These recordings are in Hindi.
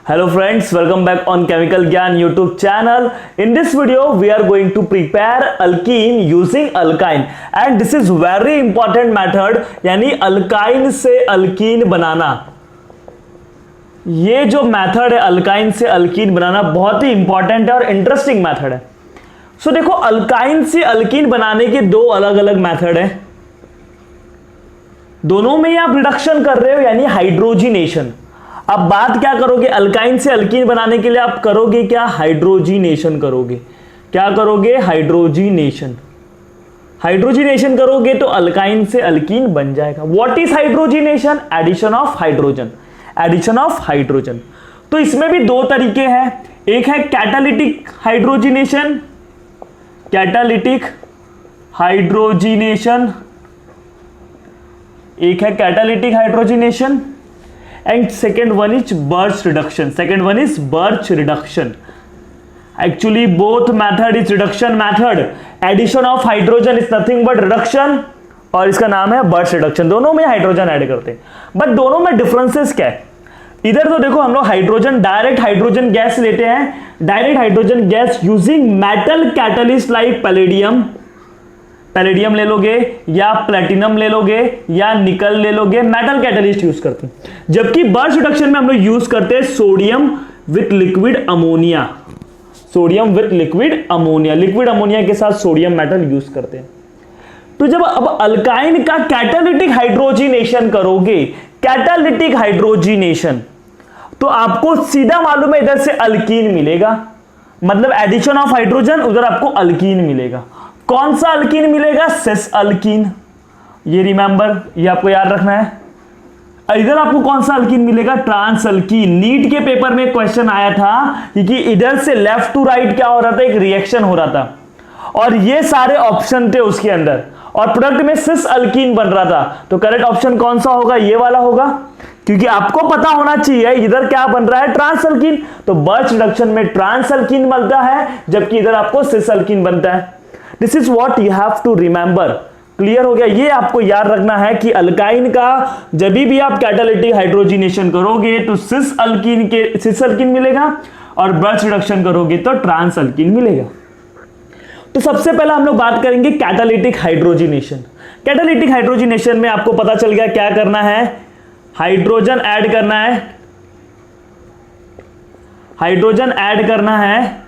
Hello friends, welcome back on Chemical Gyan YouTube channel. In this video, we are going to prepare alkene using alkyne and this is very important method, यानी alkyne से alkene बनाना. ये जो मेथड है अल्काइन से अल्कीन बनाना बहुत ही इंपॉर्टेंट है और इंटरेस्टिंग मेथड है. सो देखो अल्काइन से अल्कीन बनाने के दो अलग अलग मेथड है. दोनों में आप रिडक्शन कर रहे हो यानी हाइड्रोजिनेशन. अब बात क्या करोगे अल्काइन से अल्कीन बनाने के लिए आप करोगे क्या हाइड्रोजिनेशन करोगे. क्या करोगे हाइड्रोजिनेशन. हाइड्रोजिनेशन करोगे तो अल्काइन से अल्कीन बन जाएगा. What is hydrogenation. Addition of hydrogen. Addition of hydrogen. तो इसमें भी दो तरीके हैं. एक है कैटालिटिक हाइड्रोजिनेशन. Catalytic hydrogenation. एक है catalytic hydrogenation and second one is Birch reduction. Second one is Birch reduction. Actually both method is reduction method. Addition of hydrogen is nothing but reduction और इसका नाम है Birch reduction. दोनों में हाइड्रोजन ऐड करते हैं बट दोनों में डिफरेंसेस क्या है. इधर तो देखो हम लोग हाइड्रोजन डायरेक्ट हाइड्रोजन गैस लेते हैं. Direct hydrogen gas using metal catalyst like palladium. Palladium ले लोगे या प्लेटिनम ले लोगे या निकल ले लोगे. मेटल कैटलिस्ट यूज करते हैं. जबकि बर्च रिडक्शन में हम लोग यूज करते हैं sodium with liquid ammonia. Sodium with liquid ammonia. Liquid ammonia के साथ सोडियम मेटल यूज करते हैं. तो जब अब अल्काइन का कैटालिटिक हाइड्रोजिनेशन करोगे कैटालिटिक हाइड्रोजिनेशन तो आपको सीधा मालूम है इधर से अल्कीन मिलेगा. मतलब एडिशन ऑफ हाइड्रोजन उधर आपको अल्कीन मिलेगा. कौन सा अल्कीन मिलेगा सिस अल्कीन. ये रिमेंबर ये आपको याद रखना है. इधर आपको कौन सा अल्कीन मिलेगा ट्रांस अल्कीन. नीट के पेपर में क्वेश्चन आया था क्योंकि इधर से लेफ्ट टू राइट क्या हो रहा था एक रिएक्शन हो रहा था और ये सारे ऑप्शन थे उसके अंदर और प्रोडक्ट में सिस अल्कीन बन रहा था. तो करेक्ट ऑप्शन कौन सा होगा ये वाला होगा क्योंकि आपको पता होना चाहिए इधर क्या बन रहा है ट्रांस अल्कीन. तो बर्च रिडक्शन में ट्रांस अल्कीन बनता है जबकि इधर आपको सिस अल्कीन बनता है. This is what you have to remember. Clear हो गया. ये आपको याद रखना है कि अल्काइन का जब भी आप कैटालिटिक हाइड्रोजिनेशन करोगे तो सिस अल्कीन मिलेगा और बर्च रिडक्शन करोगे तो ट्रांस अल्कीन मिलेगा. तो सबसे पहले हम लोग बात करेंगे कैटालिटिक हाइड्रोजिनेशन. कैटालिटिक हाइड्रोजिनेशन में आपको पता चल गया क्या करना है. हाइड्रोजन ऐड करना है. हाइड्रोजन ऐड करना है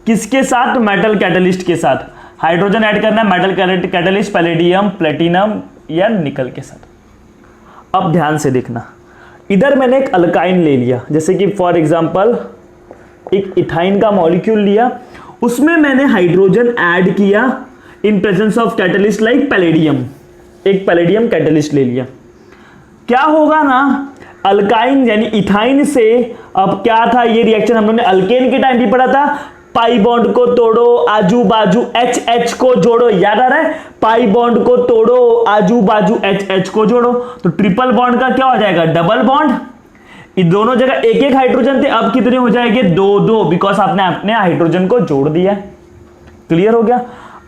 किसके साथ मेटल कैटलिस्ट के साथ. हाइड्रोजन ऐड करना है मेटल कैटलिस्ट पैलेडियम प्लेटिनम या निकल के साथ. अब ध्यान से देखना इधर मैंने एक अल्काइन ले लिया जैसे कि फॉर एग्जांपल एक इथाइन का मॉलिक्यूल लिया. उसमें मैंने हाइड्रोजन ऐड किया in presence of catalyst like palladium. एक पैलेडियम कैटलिस्ट ले लिया. क्या होगा ना अल्काइन यानी इथाइन से अब क्या था ये रिएक्शन हम लोगों ने अल्केन के टाइम भी पढ़ा था. पाई बॉन्ड को तोड़ो आजू बाजू एच को जोड़ो. याद आ रहा है पाई बॉन्ड को तोड़ो आजू बाजू एच को जोड़ो. तो ट्रिपल बॉन्ड का क्या हो जाएगा डबल बॉन्ड. इन दोनों जगह एक एक हाइड्रोजन थे अब कितने हो जाएंगे दो बिकॉज आपने अपने हाइड्रोजन को जोड़ दिया. क्लियर हो गया.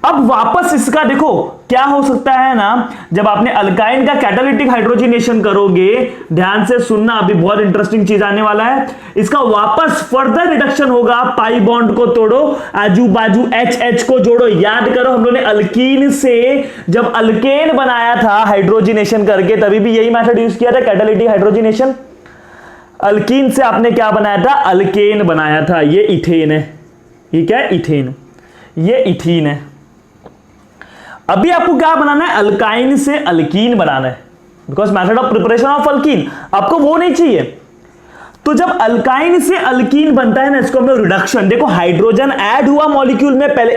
अब वापस इसका देखो क्या हो सकता है ना जब आपने अल्काइन का कैटालिटिक हाइड्रोजिनेशन करोगे. ध्यान से सुनना अभी बहुत इंटरेस्टिंग चीज आने वाला है. इसका वापस फर्दर रिडक्शन होगा. पाई बॉन्ड को तोड़ो आजू बाजू एच को जोड़ो. याद करो हम लोगों ने अल्कीन से जब अल्केन बनाया था हाइड्रोजिनेशन करके तभी भी यही मेथड यूज किया था कैटालिटिक हाइड्रोजिनेशन. अल्कीन से आपने क्या बनाया था अल्केन बनाया था. ये इथेन है. ये क्या है इथेन. ये इथीन है. अभी आपको क्या बनाना है अल्काइन से अल्कीन बनाना है because method of preparation of alkyne. आपको वो नहीं चाहिए. तो जब अल्काइन से अल्कीन बनता है ना इसको हम लोग रिडक्शन. देखो हाइड्रोजन ऐड हुआ मॉलिक्यूल में. पहले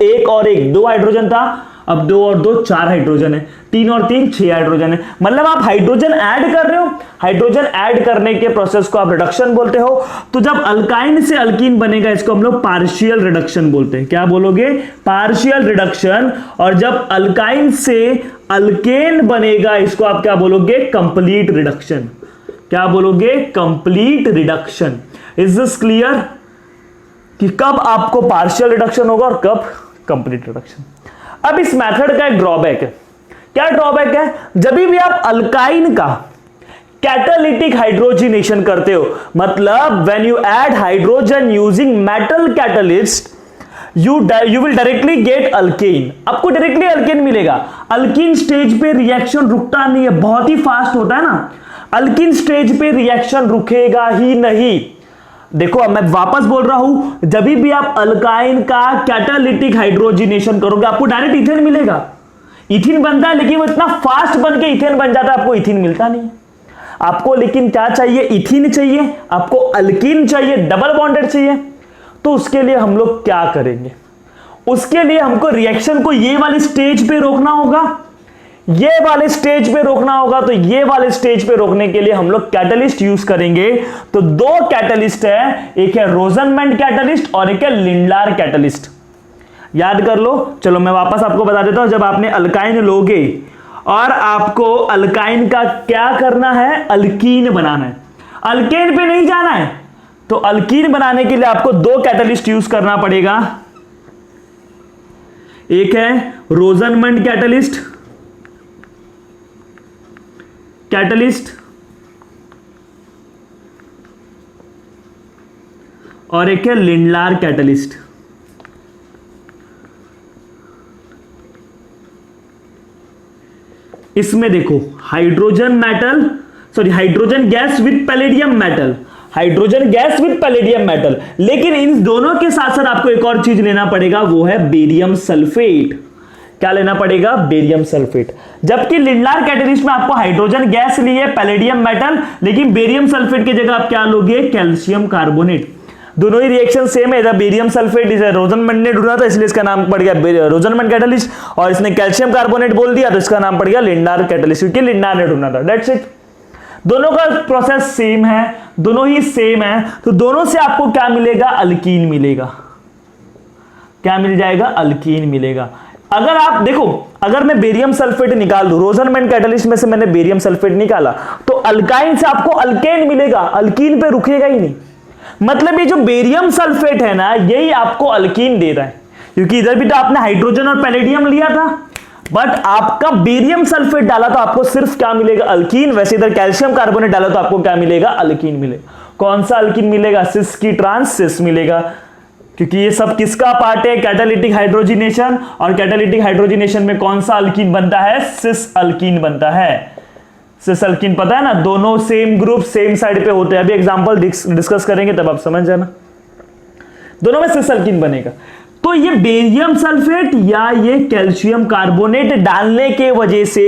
एक और एक दो हाइड्रोजन था. अब दो और दो चार हाइड्रोजन है. तीन और तीन छह हाइड्रोजन है. मतलब आप हाइड्रोजन ऐड कर रहे हो. हाइड्रोजन ऐड करने के प्रोसेस को आप रिडक्शन बोलते हो. तो जब अल्काइन से अल्कीन बनेगा इसको हम लोग पार्शियल रिडक्शन बोलते हैं. क्या बोलोगे पार्शियल रिडक्शन. और जब अल्काइन से अल्केन बनेगा इसको आप क्या बोलोगे कंप्लीट रिडक्शन. क्या बोलोगे complete reduction. Is this clear कि कब आपको पार्शियल रिडक्शन होगा और कब कंप्लीट रिडक्शन. अब इस मेथड का एक ड्रॉबैक है. क्या ड्रॉबैक है. जब भी आप अल्काइन का कैटालिटिक हाइड्रोजनेशन करते हो, मतलब when you add hydrogen using metal catalyst you will directly get alkane, आपको डायरेक्टली अल्केन मिलेगा। अल्कीन स्टेज पे रिएक्शन रुकता नहीं है, बहुत ही फास्ट होता है ना, अल्कीन स्टेज पे रिएक्शन रुकेगा ही नहीं। देखो अब मैं वापस बोल रहा हूं, जब भी आप अल्काइन का कैटालिटिक हाइड्रोजनेशन करोगे आपको डायरेक्ट इथेन मिलेगा। इथीन बनता है लेकिन वो इतना फास्ट बन के इथेन बन जाता है, आपको इथीन मिलता नहीं है। आपको लेकिन क्या चाहिए, इथीन चाहिए, आपको अल्कीन चाहिए, डबल बॉन्डेड चाहिए। तो उसके लिए हम लोग क्या करेंगे, उसके लिए हमको रिएक्शन को ये वाले स्टेज पे रोकना होगा, ये वाले स्टेज पे रोकना होगा। तो ये वाले स्टेज पे रोकने के लिए हम लोग कैटलिस्ट यूज करेंगे। तो दो कैटलिस्ट है, एक है रोजनमैंड कैटलिस्ट और एक है लिंडलार कैटलिस्ट, याद कर लो। चलो मैं वापस आपको बता देता हूं, जब आपने अल्काइन लोगे और आपको अल्काइन का क्या करना है, अल्कीन बनाना है, अल्केन पे नहीं जाना है। तो अल्कीन बनाने के लिए आपको दो कैटलिस्ट यूज करना पड़ेगा, एक है रोजनमैंड कैटलिस्ट और एक है लिंडलार कैटलिस्ट। इसमें देखो hydrogen gas with palladium metal, hydrogen gas with palladium metal. लेकिन इन दोनों के साथ साथ आपको एक और चीज लेना पड़ेगा, वो है बेरियम सल्फेट। क्या लेना पड़ेगा, बेरियम सल्फेट। जबकि लिंडलार कैटलिस्ट में आपको हाइड्रोजन गैस लिए पैलेडियम मेटल, लेकिन बेरियम सल्फेट की जगह आप क्या लोगे, कैल्शियम कार्बोनेट। दोनों ही रिएक्शन सेम है, बेरियम सल्फेट इसे रोजनमैंड ने ढूंढा था इसलिए इसका नाम पड़ गया रोजनमैंड कैटलिस्ट, और इसने कैल्शियम कार्बोनेट बोल दिया तो इसका नाम पड़ गया लिंडलार कैटलिस्ट, क्योंकि लिंडलार ने ढूंढा था। That's it. दोनों का प्रोसेस सेम है, दोनों ही सेम है। तो दोनों से आपको क्या मिलेगा, अल्कीन मिलेगा। क्या मिल जाएगा, अल्कीन मिलेगा। अगर आप देखो, अगर मैं बेरियम सल्फेट निकाल दूं, रोजनमैंड कैटलिस्ट में से मैंने बेरियम सल्फेट निकाला, तो अल्काइन से आपको अल्केन मिलेगा, अल्कीन पे रुकेगा ही नहीं। मतलब ये जो बेरियम सल्फेट है ना, यही आपको अल्कीन दे रहा है, क्योंकि इधर भी तो आपने हाइड्रोजन और पैलेडियम लिया था, बट आपका बेरियम सल्फेट डाला तो आपको सिर्फ क्या मिलेगा, अल्कीन। वैसे इधर कैल्शियम कार्बोनेट डाला तो आपको क्या मिलेगा, अल्कीन मिलेगा। कौन सा अल्कीन मिलेगा, सिस की ट्रांस सिस मिलेगा, क्योंकि ये सब किसका पार्ट है, कैटालिटिक हाइड्रोजनेशन। और कैटालिटिक हाइड्रोजनेशन में कौन सा अल्कीन बनता है, सिस अल्कीन बनता है। सिस अल्कीन पता है ना, दोनों सेम ग्रुप सेम साइड पे होते हैं। अभी एग्जांपल डिस्कस करेंगे तब आप समझ जाना, दोनों में सिस अल्कीन बनेगा। तो ये बेरियम सल्फेट या ये कैल्शियम कार्बोनेट डालने के वजह से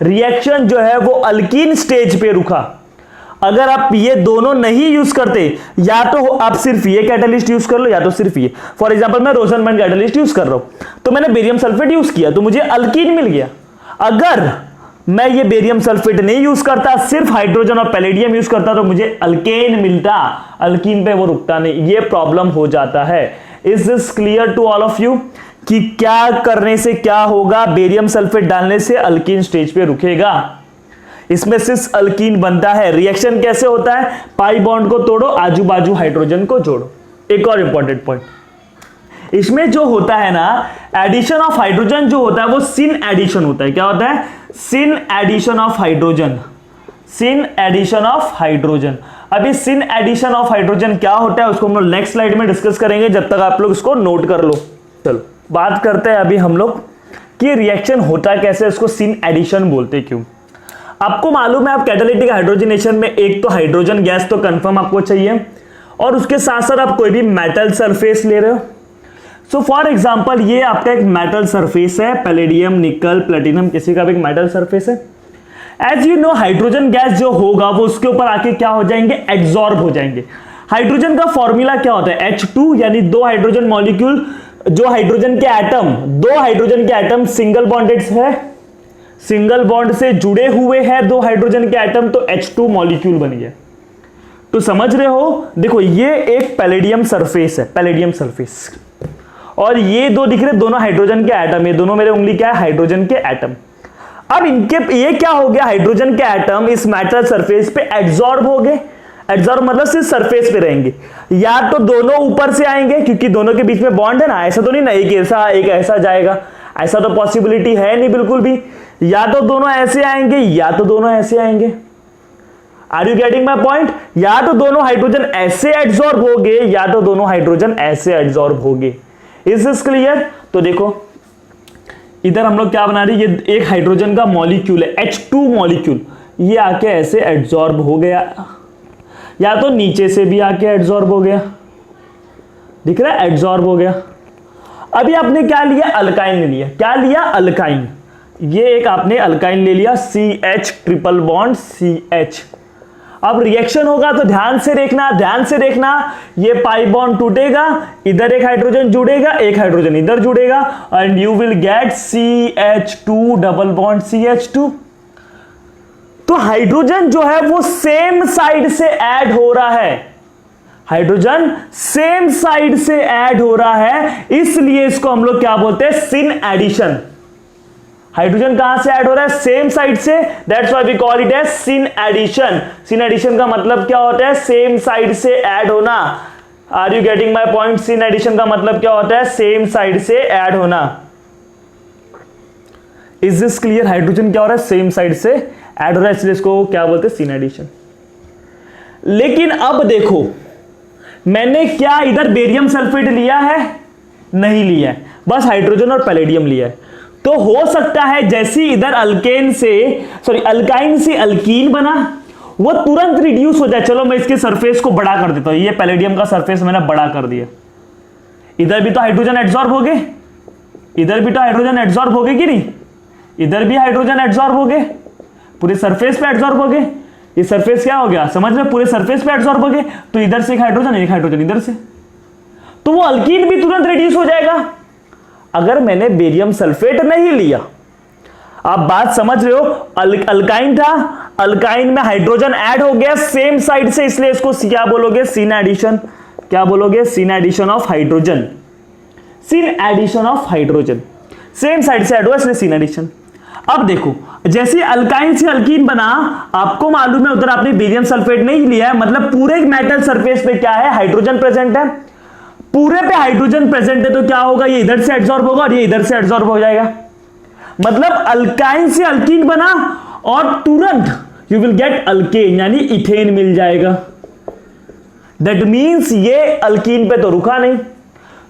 रिएक्शन जो है वो अल्कीन स्टेज पे रुका। अगर आप ये दोनों नहीं यूज करते, या तो आप सिर्फ ये कैटलिस्ट यूज कर लो या तो सिर्फ ये। फॉर एग्जांपल मैं रोजनमैंड कैटलिस्ट यूज कर रहा हूं, तो मैंने बेरियम सल्फेट यूज किया तो मुझे अल्कीन मिल गया। अगर मैं ये बेरियम सल्फेट नहीं यूज करता, सिर्फ हाइड्रोजन और पैलेडियम यूज करता, तो मुझे अल्केन मिलता, अल्कीन पे वो रुकता नहीं। ये प्रॉब्लम हो जाता है। Is this clear to all of you कि क्या करने से क्या होगा, बेरियम सल्फेट डालने से अल्कीन स्टेज पे रुकेगा। इसमें सिस अल्कीन बनता है। रिएक्शन कैसे होता है, पाई बॉन्ड को तोड़ो, आजू बाजू हाइड्रोजन को जोड़ो। एक और इंपॉर्टेंट पॉइंट, इसमें जो होता है ना, एडिशन ऑफ हाइड्रोजन जो होता है वो सिन एडिशन होता है। क्या होता है, syn addition of hydrogen, syn addition of hydrogen. अभी सिन एडिशन ऑफ हाइड्रोजन क्या होता है उसको हम लोग नेक्स्ट स्लाइड में डिस्कस करेंगे, जब तक आप लोग इसको नोट कर लो। चलो बात करते हैं अभी हम लोग कि रिएक्शन होता कैसे, उसको सिन एडिशन बोलते क्यों। आपको मालूम है, आप कैटालिटिक हाइड्रोजनेशन में एक तो हाइड्रोजन गैस तो कंफर्म आपको चाहिए, और उसके साथ साथ आप कोई भी मेटल सरफेस ले रहे हो। सो फॉर एग्जांपल ये आपका एक मेटल सरफेस है, पैलेडियम, निकल, प्लेटिनम, किसी का भी एक मेटल सरफेस है। As you know, hydrogen gas जो होगा वो उसके ऊपर आके क्या हो जाएंगे, एब्जॉर्ब हो जाएंगे। हाइड्रोजन का फॉर्मूला क्या होता है, H2, यानी दो हाइड्रोजन मॉलिक्यूल, जो हाइड्रोजन के एटम, दो हाइड्रोजन के एटम सिंगल बॉन्डेड है, सिंगल बॉन्ड से जुड़े हुए हैं दो हाइड्रोजन के एटम, तो H2 मॉलिक्यूल बन गया। तो समझ रहे हो, देखो ये एक पैलेडियम सरफेस है, पैलेडियम सरफेस, और ये दो दिख रहे दोनों हाइड्रोजन के एटम, ये दोनों मेरे उंगली क्या है, हाइड्रोजन के एटम। अब इनके ये क्या हो गया, हाइड्रोजन के एटम इस मेटल सरफेस पे एब्जॉर्ब हो गए। एब्जॉर्ब मतलब सिर्फ सरफेस पे रहेंगे, या तो दोनों ऊपर से आएंगे क्योंकि दोनों के बीच में बॉन्ड है ना, ऐसा तो नहीं ना एक ऐसा जाएगा, ऐसा तो पॉसिबिलिटी है नहीं बिल्कुल भी। या तो दोनों ऐसे आएंगे या तो दोनों ऐसे आएंगे। Are you getting my point? या तो दोनों हाइड्रोजन ऐसे एड्सॉर्ब होंगे या तो दोनों हाइड्रोजन ऐसे एड्सॉर्ब होंगे। Is this clear? तो देखो इधर हम लोग क्या बना रहे हैं, ये एक हाइड्रोजन का मॉलिक्यूल है H2 मॉलिक्यूल, ये आके ऐसे एड्सॉर्ब हो गया, या तो नीचे से भी आके एड्सॉर्ब हो गया, दिख रहा है, एड्सॉर्ब हो गया। अभी आपने क्या लिया, अल्काइन ले लिया। क्या लिया, अल्काइन। ये एक आपने अल्काइन ले लिया, CH ट्रिपल बॉन्ड CH। अब रिएक्शन होगा तो ध्यान से देखना, ध्यान से देखना, ये पाई बॉन्ड टूटेगा, इधर एक हाइड्रोजन जुड़ेगा, एक हाइड्रोजन इधर जुड़ेगा, and you will gate CH2 double bond CH2। तो हाइड्रोजन जो है वो सेम साइड से ऐड हो रहा है, हाइड्रोजन सेम साइड से ऐड हो रहा है, इसलिए इसको हम लोग क्या बोलते हैं, सिन एडिशन। हाइड्रोजन कहां से ऐड हो रहा है, सेम साइड से, that's why we call it as syn addition. Syn addition का मतलब क्या होता है, सेम साइड से ऐड होना। Are you getting my point? Syn addition का मतलब क्या होता है, सेम साइड से ऐड होना। Is this clear? हाइड्रोजन क्या हो रहा है, सेम साइड से ऐड हो रहा है, इसलिए इसको क्या बोलते हैं, सिन एडिशन। लेकिन अब देखो, मैंने क्या इधर बेरियम सल्फेट लिया है, नहीं लिया है, बस हाइड्रोजन और पैलेडियम लिया है। तो हो सकता है जैसे इधर अल्काइन से अल्कीन बना, वो तुरंत रिड्यूस हो जाए। चलो मैं इसके सरफेस को बड़ा कर देता हूं, ये पैलेडियम का सरफेस मैंने बड़ा कर दिया, इधर भी तो हाइड्रोजन एड्सॉर्ब हो गए, इधर भी तो हाइड्रोजन एड्सॉर्ब हो गए कि नहीं, इधर भी हाइड्रोजन एड्सॉर्ब हो गए, पूरे सरफेस पे एड्सॉर्ब हो गए। ये सरफेस क्या हो गया, समझ में, पूरे सरफेस पे एड्सॉर्ब हो गए। तो इधर से एक हाइड्रोजन इधर से, तो वो अल्कीन भी तुरंत रिड्यूस हो जाएगा। अगर मैंने बेरियम सल्फेट नहीं लिया, आप बात समझ रहे हो, अल्काइन था, अल्काइन में हाइड्रोजन ऐड हो गया सेम साइड से, इसलिए इसको क्या बोलोगे, सिन एडिशन। क्या बोलोगे, syn addition of hydrogen. Syn addition of hydrogen, same side से ऐड हुआ इसलिए सिन एडिशन। अब देखो, जैसे अल्काइन से अल्कीन बना, आपको मालूम है उधर आपने बेरियम सल्फेट नहीं लिया है, मतलब पूरे मेटल सरफेस पे क्या है, हाइड्रोजन प्रेजेंट है, पूरे पे हाइड्रोजन प्रेजेंट है, तो क्या होगा, ये इधर से एड्सॉर्ब होगा और ये इधर से एड्सॉर्ब हो जाएगा। मतलब अल्काइन से अल्कीन बना और तुरंत यू विल गेट अल्केन, यानी इथेन मिल जाएगा। दैट मींस ये अल्कीन पे तो रुका नहीं।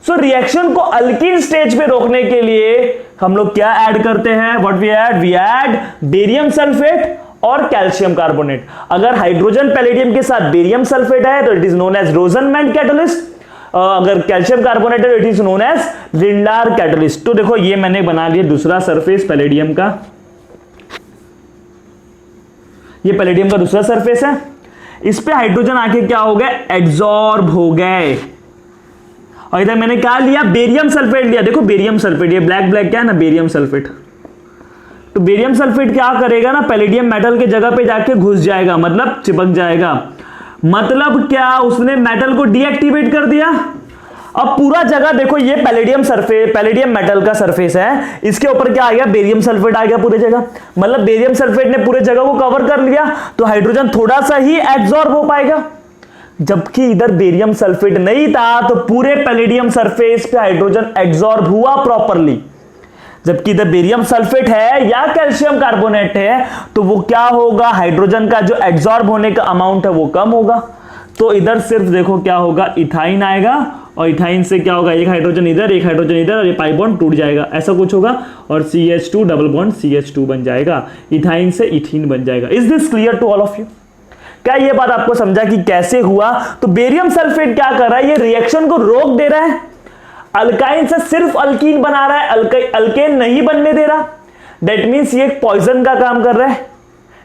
सो रिएक्शन को अल्कीन स्टेज पे रोकने के लिए हम लोग क्या ऐड करते हैं, what we add barium sulphate और कैल्शियम कार्बोनेट। अगर हाइड्रोजन पैलेडियम के साथ बेरियम सल्फेट है तो it is known as Rosenmund catalyst, अगर कैल्शियम कार्बोनेट है तो it is known as Lindlar catalyst. तो देखो ये मैंने बना लिया दूसरा सरफेस पैलेडियम का, ये पैलेडियम का दूसरा सरफेस है, इस पे हाइड्रोजन आके क्या हो गए, एड्सॉर्ब हो गए, और इधर मैंने क्या लिया, बेरियम सल्फेट लिया। देखो बेरियम सल्फेट, ये ब्लैक ब्लैक क्या है ना, बेरियम सल्फेट। तो बेरियम सल्फेट क्या करेगा ना, पैलेडियम मेटल के जगह पे जाके घुस जाएगा, मतलब चिपक जाएगा। मतलब क्या, उसने मेटल को डीएक्टिवेट कर दिया। अब पूरा जगह देखो, ये पैलेडियम सरफेस, पैलेडियम मेटल का सरफेस है, इसके ऊपर क्या आ गया, बेरियम सल्फेट आ गया पूरी जगह। मतलब बेरियम सल्फेट ने पूरे जगह को कवर कर लिया, तो हाइड्रोजन थोड़ा सा ही एब्जॉर्ब हो पाएगा। जबकि इधर बेरियम सल्फेट नहीं था, तो पूरे पैलेडियम सरफेस पे हाइड्रोजन एब्जॉर्ब हुआ प्रॉपरली। जबकि इधर बेरियम सल्फेट है या कैल्शियम कार्बोनेट है, तो वो क्या होगा, हाइड्रोजन का जो एब्जॉर्ब होने का अमाउंट है वो कम होगा। तो इधर सिर्फ देखो क्या होगा, इथाइन आएगा, और इथाइन से क्या होगा, एक हाइड्रोजन इधर, एक हाइड्रोजन इधर, और ये पाई बॉन्ड टूट जाएगा, ऐसा कुछ होगा, और CH2 डबल बॉन्ड CH2 बन जाएगा, इथाइन से इथीन बन जाएगा। Is this clear to all of you? क्या ये बात आपको समझा कि कैसे हुआ? तो बेरियम सल्फेट क्या कर रहा है, ये रिएक्शन को रोक दे रहा है, अल्काइन से सिर्फ अल्कीन बना रहा है, अल्केन नहीं बनने दे रहा। दैट मींस ये पॉइजन का काम कर रहा है,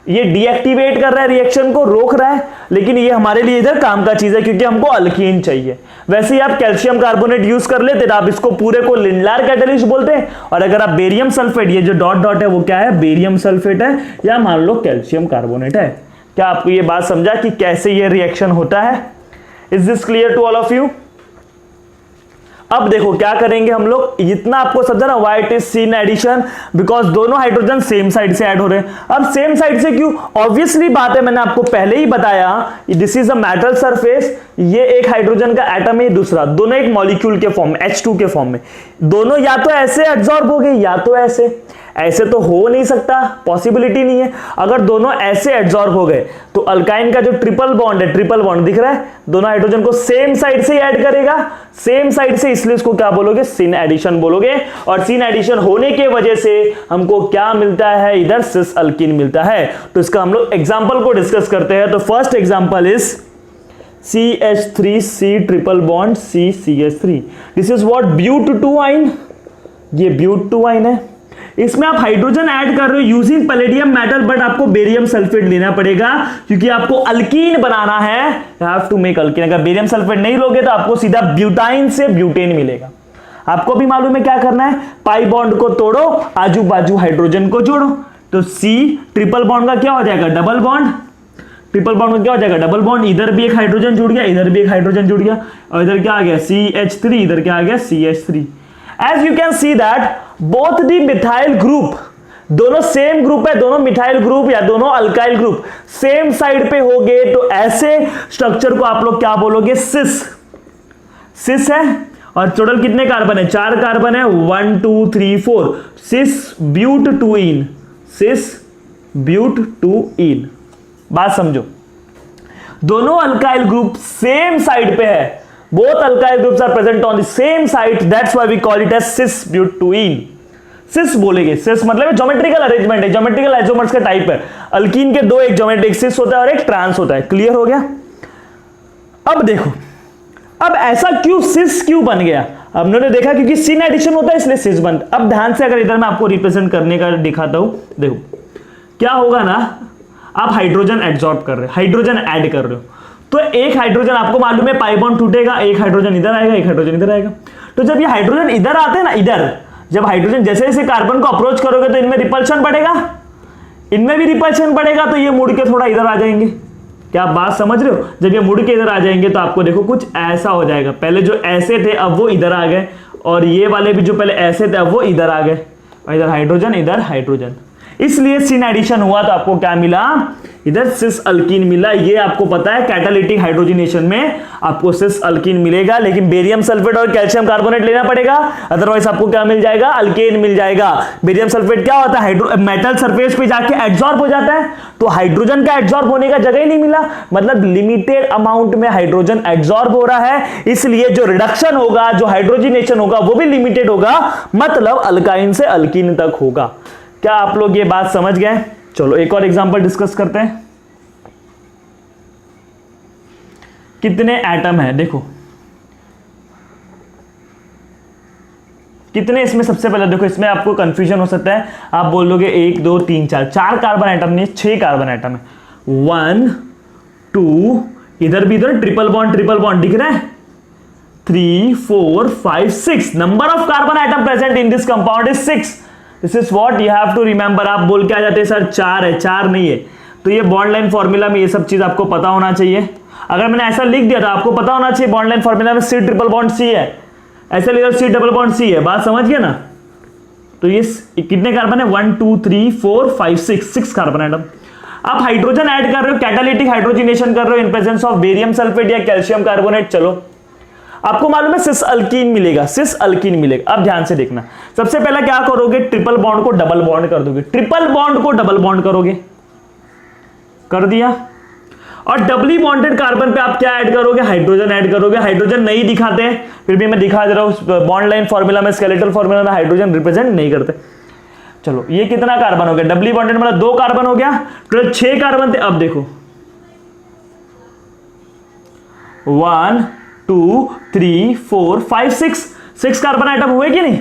ये डीएक्टिवेट कर रहा है, रिएक्शन को रोक रहा है, लेकिन ये हमारे लिए इधर काम का चीज है क्योंकि हमको अल्कीन चाहिए। वैसे ही आप कैल्शियम कार्बोनेट यूज कर लेते तो आप इसको पूरे को लिंडार कैटलिस्ट बोलते हैं, और अगर आप बेरियम सल्फेट, ये जो डॉट डॉट है वो क्या है, बेरियम सल्फेट है, या मान लो कैल्शियम कार्बोनेट है। क्या आपको ये बात समझा कि कैसे ये रिएक्शन होता है? Is this clear to all of you? अब देखो क्या करेंगे हम लोग, इतना आपको समझा ना, why it is syn addition, because दोनों हाइड्रोजन सेम साइड से ऐड हो रहे हैं। अब सेम साइड से क्यों, ऑब्वियसली बात है, मैंने आपको पहले ही बताया, this is a metal surface, ये एक हाइड्रोजन का एटम है, दूसरा, दोनों एक मॉलिक्यूल के फॉर्म में, H2 के फॉर्म में, दोनों या तो ऐसे एब्जॉर्ब हो गए या तो ऐसे। ऐसे तो हो नहीं सकता, पॉसिबिलिटी नहीं है। अगर दोनों ऐसे एडजॉर्ब हो गए तो अल्काइन का जो ट्रिपल बॉन्ड है, ट्रिपल बॉन्ड दिख रहा है, दोनों हाइड्रोजन को सेम साइड से ऐड करेगा, सेम साइड से, इसलिए इसको क्या बोलोगे, सिन एडिशन बोलोगे। और सिन एडिशन होने के वजह से हमको क्या मिलता है, इधर सिस अल्कीन मिलता है। तो इसका हम लोग एग्जांपल को डिस्कस करते हैं। तो first example is CH3C triple bond CCH3। This is what, ब्यूट-2-आइन। ये ब्यूट-2-आइन है। इसमें आप हाइड्रोजन ऐड कर रहे हो यूजिंग पैलेडियम मेटल, बट आपको बेरियम सल्फेट लेना पड़ेगा क्योंकि आपको अल्कीन बनाना है। You have to make alkene. अगर बेरियम सल्फेट नहीं लोगे तो आपको सीधा ब्यूटाइन से ब्यूटेन मिलेगा। आपको भी मालूम है क्या करना है, पाई बॉन्ड को तोड़ो, आजू बाजू हाइड्रोजन को जोड़ो। तो C ट्रिपल बॉन्ड का क्या हो जाएगा, डबल बॉन्ड। ट्रिपल बॉन्ड में क्या हो जाएगा, डबल बॉन्ड। इधर भी एक हाइड्रोजन जुड़ गया, इधर भी एक हाइड्रोजन जुड़ गया, और इधर क्या आ गया, CH3, इधर क्या आ गया, CH3। As you can see that both the methyl group, दोनों सेम ग्रुप है, दोनों मिथाइल ग्रुप या दोनों अल्काइल ग्रुप सेम साइड पे हो गए, तो ऐसे स्ट्रक्चर को आप लोग क्या बोलोगे, सिस। सिस है। और टोटल कितने कार्बन है, 4 कार्बन है, 1 2 3 4, सिस ब्यूट-2-इन, सिस ब्यूट-2-इन। बात समझो, दोनों अल्काइल ग्रुप सेम साइड पे है, both alkyl groups are present on the same side, that's why we call it as cis ब्यूट-2-इन। सिस बोलेंगे, सिस मतलब ज्योमेट्रिकल अरेंजमेंट है, ज्योमेट्रिकल आइसोमर्स का टाइप है। अल्कीन के दो, एक ज्योमेट्रिक सिस होता है और एक ट्रांस होता है। क्लियर हो गया। अब देखो, अब ऐसा क्यों सिस क्यों बन गया, अब हमने देखा क्योंकि सिन एडिशन होता है इसलिए सिस बनता। अब ध्यान से अगर इधर मैं आपको रिप्रेजेंट करने का दिखाता हूं, देखो क्या होगा ना, आप हाइड्रोजन एब्जॉर्ब कर रहे हो, हाइड्रोजन ऐड कर रहे हो, तो एक हाइड्रोजन आपको मालूम है पाई बॉन्ड टूटेगा, एक हाइड्रोजन इधर आएगा, एक हाइड्रोजन इधर आएगा। तो जब ये हाइड्रोजन इधर आते हैं ना, इधर जब हाइड्रोजन जैसे जैसे कार्बन को अप्रोच करोगे तो इनमें रिपल्शन बढ़ेगा, इनमें भी रिपल्शन बढ़ेगा, तो ये मुड़ के थोड़ा इधर आ जाएंगे। क्या आप बात समझ रहे हो, जब ये मुड़ के इधर आ जाएंगे तो आपको देखो कुछ ऐसा हो जाएगा, पहले जो ऐसे थे अब वो इधर आ गए, और ये वाले भी जो पहले ऐसे थे अब वो इधर आ गए, और इधर हाइड्रोजन, इधर हाइड्रोजन, इसलिए सिन एडिशन हुआ तो आपको क्या मिला, इधर सिस अल्कीन मिला। ये आपको पता है कैटालिटिक हाइड्रोजनेशन में आपको सिस अल्कीन मिलेगा, लेकिन बेरियम सल्फेट और कैल्शियम कार्बोनेट लेना पड़ेगा, अदरवाइज आपको क्या मिल जाएगा, अल्केन मिल जाएगा। बेरियम सल्फेट क्या होता है, मेटल सरफेस पे जाके एब्जॉर्ब हो जाता है, तो हाइड्रोजन का एब्जॉर्ब होने का जगह ही नहीं मिला, मतलब लिमिटेड अमाउंट में हाइड्रोजन एब्जॉर्ब हो रहा है, इसलिए जो रिडक्शन होगा, जो हाइड्रोजनेशन होगा वो भी लिमिटेड होगा, मतलब अल्काइन से अल्कीन तक होगा। क्या आप लोग ये बात समझ गए। चलो एक और एग्जांपल डिस्कस करते हैं। कितने एटम है, देखो कितने इसमें, सबसे पहले देखो इसमें आपको कंफ्यूजन हो सकता है, आप बोलोगे 1 2 3 4, 4 कार्बन एटम नहीं, 6 कार्बन एटम है। 1 2, इधर भी इधर ट्रिपल बॉन्ड दिख रहा है, 3 4 5 6, number of carbon atom present in this compound is 6। This is what you have to remember. आप बोल के आ जाते हैं सर 4 है, 4 नहीं है, तो ये बॉन्ड लाइन फॉर्मूला में ये सब चीज आपको पता होना चाहिए। अगर मैंने ऐसा लिख दिया था आपको पता होना चाहिए बॉन्ड लाइन फॉर्मूला में C ट्रिपल बॉन्ड C है, ऐसे लिखा C डबल बॉन्ड C है, बात समझ गए ना। तो ये कितने कार्बन है, 1 2 3 4 5 6 कार्बन एटम। आप हाइड्रोजन ऐड कर रहे हो, कैटालिटिक हाइड्रोजनेशन कर रहे हो in presence of barium sulphate या कैल्शियम कार्बोनेट, चलो आपको मालूम है सिस अल्कीन मिलेगा, सिस अल्कीन मिलेगा। अब ध्यान से देखना, सबसे पहला क्या करोगे, ट्रिपल बॉन्ड को डबल बॉन्ड कर दोगे, ट्रिपल बॉन्ड को डबल बॉन्ड करोगे, कर दिया, और डबली बॉन्डेड कार्बन पे आप क्या ऐड करोगे, हाइड्रोजन ऐड करोगे। हाइड्रोजन नहीं दिखाते हैं, फिर भी मैं दिखा दे रहा हूं, बॉन्ड लाइन फॉर्मूला में, स्केलेटल फॉर्मूला में हाइड्रोजन रिप्रेजेंट नहीं करते। चलो ये कितना कार्बन हो गया, डबली बॉन्डेड मतलब 2 कार्बन हो गया, टोटल 6 कार्बन थे। अब देखो 1 2 3 4 5 6 कार्बन आइटम हुए कि नहीं,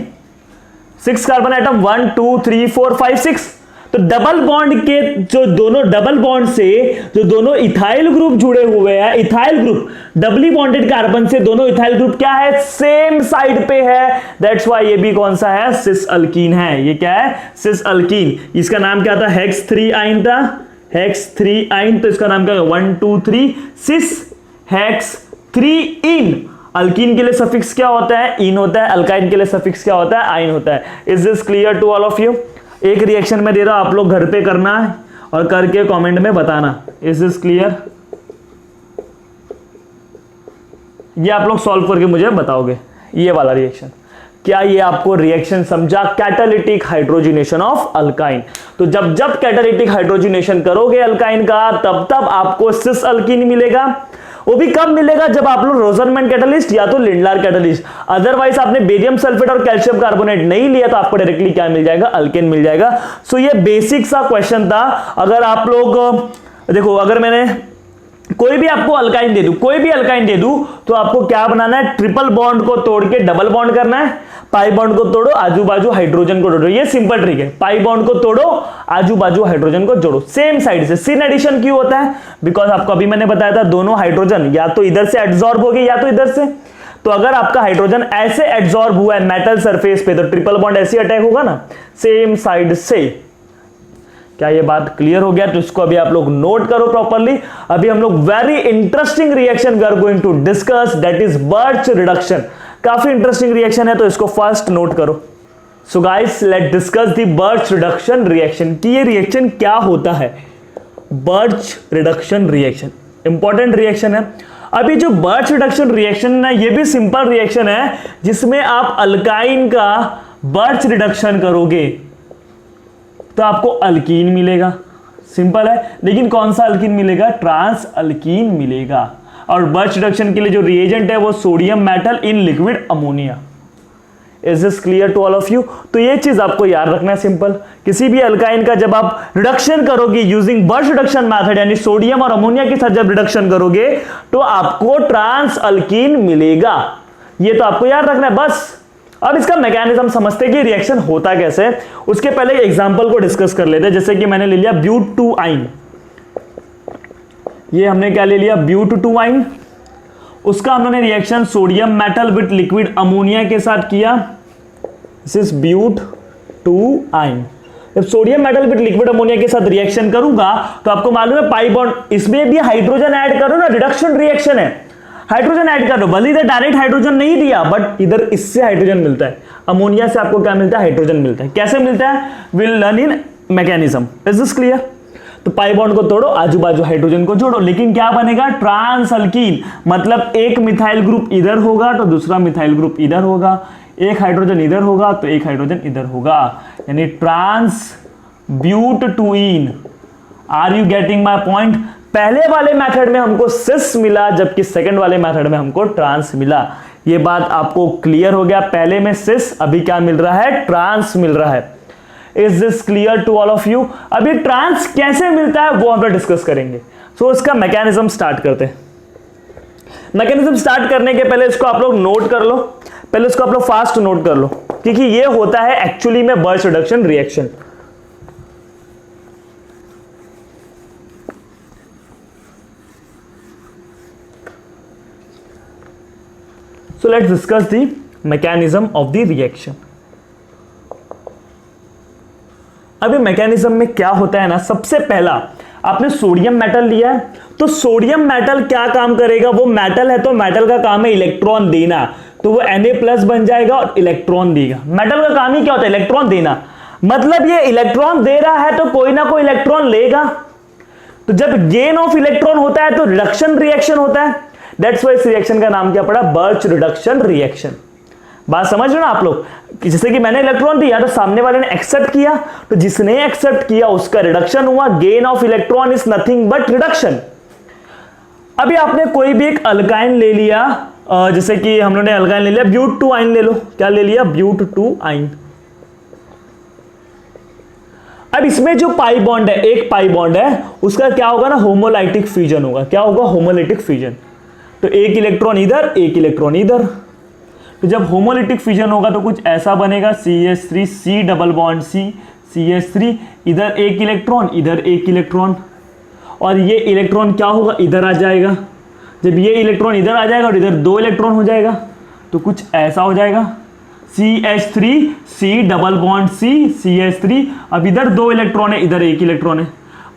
6 कार्बन आइटम, 1 2 3 4 5 6। तो डबल बॉन्ड के जो दोनों डबल बॉन्ड से जो दोनों इथाइल ग्रुप जुड़े हुए हैं, ethyl group doubly bonded carbon से दोनों इथाइल ग्रुप क्या है, सेम साइड पे है, दैट्स व्हाई ये भी कौन सा है, सिस अल्कीन है। ये क्या है, सिस अल्कीन। इसका नाम क्या था, हेक्स 3 आइन था, हेक्स 3 आइन, तो इसका नाम क्या है 1 2 3 सिस हेक्स 3 इन। अल्कीन के लिए सफिक्स क्या होता है, इन होता है, अल्काइन के लिए सफिक्स क्या होता है, आइन होता है। Is this clear to all of you. एक रिएक्शन में दे रहा हूं, आप लोग घर पे करना है और करके कमेंट में बताना, इज दिस क्लियर। ये आप लोग सॉल्व करके मुझे बताओगे, ये वाला रिएक्शन क्या ये आपको रिएक्शन समझा? Catalytic hydrogenation of alkyne. तो जब जब कैटालिटिक हाइड्रोजनेशन करोगे अल्काइन का, तब तब आपको सिस अल्कीन मिलेगा। वो भी कब मिलेगा? जब आप लोग रोजरमैन कैटलिस्ट या तो लिंडलार कैटलिस्ट, अदरवाइज आपने बेरियम सल्फेट और कैल्शियम कार्बोनेट नहीं लिया तो आपको डायरेक्टली क्या मिल जाएगा? अल्केन मिल जाएगा। सो ये बेसिक सा क्वेश्चन था। अगर आप लोग देखो, अगर मैंने कोई भी आपको अल्काइन दे दूं, कोई भी अल्काइन दे दूं, तो आपको क्या बनाना है? ट्रिपल बॉन्ड को तोड़ के डबल बॉन्ड करना है। पाई बॉन्ड को तोड़ो, आजू बाजू हाइड्रोजन को जोड़ो। ये सिंपल ट्रिक है। पाई बॉन्ड को तोड़ो, आजू बाजू हाइड्रोजन को जोड़ो सेम साइड से। सिन एडिशन क्यों होता है? बिकॉज आपको अभी मैंने बताया था, दोनों हाइड्रोजन या तो इधर से एड्सॉर्ब हो गए या तो इधर से। तो अगर आपका हाइड्रोजन ऐसे एड्सॉर्ब हुआ है मेटल सरफेस पे, तो ट्रिपल बॉन्ड ऐसे अटैक होगा ना, सेम साइड से। क्या ये बात क्लियर हो गया? तो इसको अभी आप लोग नोट करो प्रॉपरली। अभी हम लोग very interesting reaction we are going to discuss, that is Birch reduction. काफी इंटरेस्टिंग रिएक्शन है, तो इसको फर्स्ट नोट करो। So guys, let discuss the Birch reduction reaction कि ये रिएक्शन क्या होता है। Birch reduction reaction important reaction है। अभी जो बर्च रिडक्शन रिएक्शन है, ये भी सिंपल रिएक्शन है, जिसमें आप अल्काइन का बर्च रिडक्शन करोगे तो आपको अल्कीन मिलेगा। सिंपल है, लेकिन कौन सा अल्कीन मिलेगा? ट्रांस अल्कीन मिलेगा। और बर्च रिडक्शन के लिए जो रिएजेंट है वो sodium metal in liquid ammonia. Is this clear to all of you? तो ये चीज आपको याद रखना है। सिंपल, किसी भी अल्काइन का जब आप रिडक्शन करोगे यूजिंग बर्च रिडक्शन मेथड, यानी सोडियम और अमोनिया के साथ जब रिडक्शन करोगे तो आपको ट्रांस अल्कीन मिलेगा। ये तो आपको याद रखना है बस। अब इसका मैकेनिज्म समझते कि रिएक्शन होता कैसे। उसके पहले एग्जांपल को डिस्कस कर लेते हैं। जैसे कि मैंने ले लिया ब्यूट टू आइन। ये हमने क्या ले लिया? ब्यूट टू आइन। उसका हमने reaction sodium metal with liquid ammonia के साथ किया। This is but two yne. जब sodium metal with liquid ammonia के साथ रिएक्शन करूंगा तो आपको मालूम है पाई बॉन्ड, इसमें भी हाइड्रोजन ऐड करो ना, रिडक्शन रिएक्शन है, हाइड्रोजन ऐड कर दो। भले इधर डायरेक्ट हाइड्रोजन नहीं दिया, बट इधर इससे हाइड्रोजन मिलता है। अमोनिया से आपको क्या मिलता है? हाइड्रोजन मिलता है। कैसे मिलता है? Will learn in mechanism. Is this clear? तो पाई बॉन्ड को तोड़ो, आजू बाजू हाइड्रोजन को जोड़ो, लेकिन क्या बनेगा? Trans alkene. मतलब एक मिथाइल ग्रुप इधर होगा तो दूसरा मिथाइल ग्रुप इधर होगा, एक हाइड्रोजन इधर होगा तो एक हाइड्रोजन इधर होगा, यानी trans but two ene. Are you getting my point? पहले वाले मेथड में हमको सिस मिला, जबकि सेकंड वाले मेथड में हमको ट्रांस मिला। ये बात आपको क्लियर हो गया? पहले में सिस, अभी क्या मिल रहा है? ट्रांस मिल रहा है। Is this clear to all of you? अभी ट्रांस कैसे मिलता है वो हम लोग डिस्कस करेंगे। सो इसका मैकेनिज्म स्टार्ट करते हैं। मैकेनिज्म स्टार्ट करने के पहले इसको आप लोग नोट कर लो, पहले इसको आप लोग फास्ट नोट कर लो, क्योंकि ये होता है एक्चुअली में birch reduction reaction. So let's discuss the mechanism of the reaction. अभी मैकेनिज्म में क्या होता है ना, सबसे पहला आपने सोडियम मेटल लिया है, तो सोडियम मेटल क्या काम करेगा? वो मेटल है तो मेटल का काम है इलेक्ट्रॉन देना, तो वो Na+ बन जाएगा और इलेक्ट्रॉन देगा। मेटल का काम ही क्या होता है? इलेक्ट्रॉन देना। मतलब ये इलेक्ट्रॉन दे रहा है तो कोई ना कोई इलेक्ट्रॉन लेगा। तो जब गेन ऑफ इलेक्ट्रॉन होता है तो रिडक्शन रिएक्शन होता है। दैट्स वाई इस रिएक्शन का नाम क्या पड़ा? Birch reduction reaction. बात समझ रहे हो ना आप लोग? जैसे कि मैंने इलेक्ट्रॉन दिया तो सामने वाले ने एक्सेप्ट किया, तो जिसने एक्सेप्ट किया उसका रिडक्शन हुआ। Gain of electron is nothing but reduction. अभी आपने कोई भी एक अल्काइन ले लिया, जैसे कि हम लोगों ने अल्काइन ले लिया ब्यूट टू आइन ले लो। क्या ले लिया? ब्यूट टू आइन। अब इसमें जो पाई बॉन्ड है, एक पाई बॉन्ड है, उसका क्या होगा ना? होमोलाइटिक फ्यूजन होगा। क्या होगा? Homolytic fusion. तो एक इलेक्ट्रॉन इधर, एक इलेक्ट्रॉन इधर। तो जब होमोलाइटिक फ्यूजन होगा तो कुछ ऐसा बनेगा, CH3 C double bond C CH3, इधर एक इलेक्ट्रॉन, इधर एक इलेक्ट्रॉन, और ये इलेक्ट्रॉन क्या होगा? इधर आ जाएगा। जब ये इलेक्ट्रॉन इधर आ जाएगा और इधर दो इलेक्ट्रॉन हो जाएगा तो कुछ ऐसा हो जाएगा, CH3 C double bond C CH3। अब इधर दो इलेक्ट्रॉन है, इधर एक इलेक्ट्रॉन है।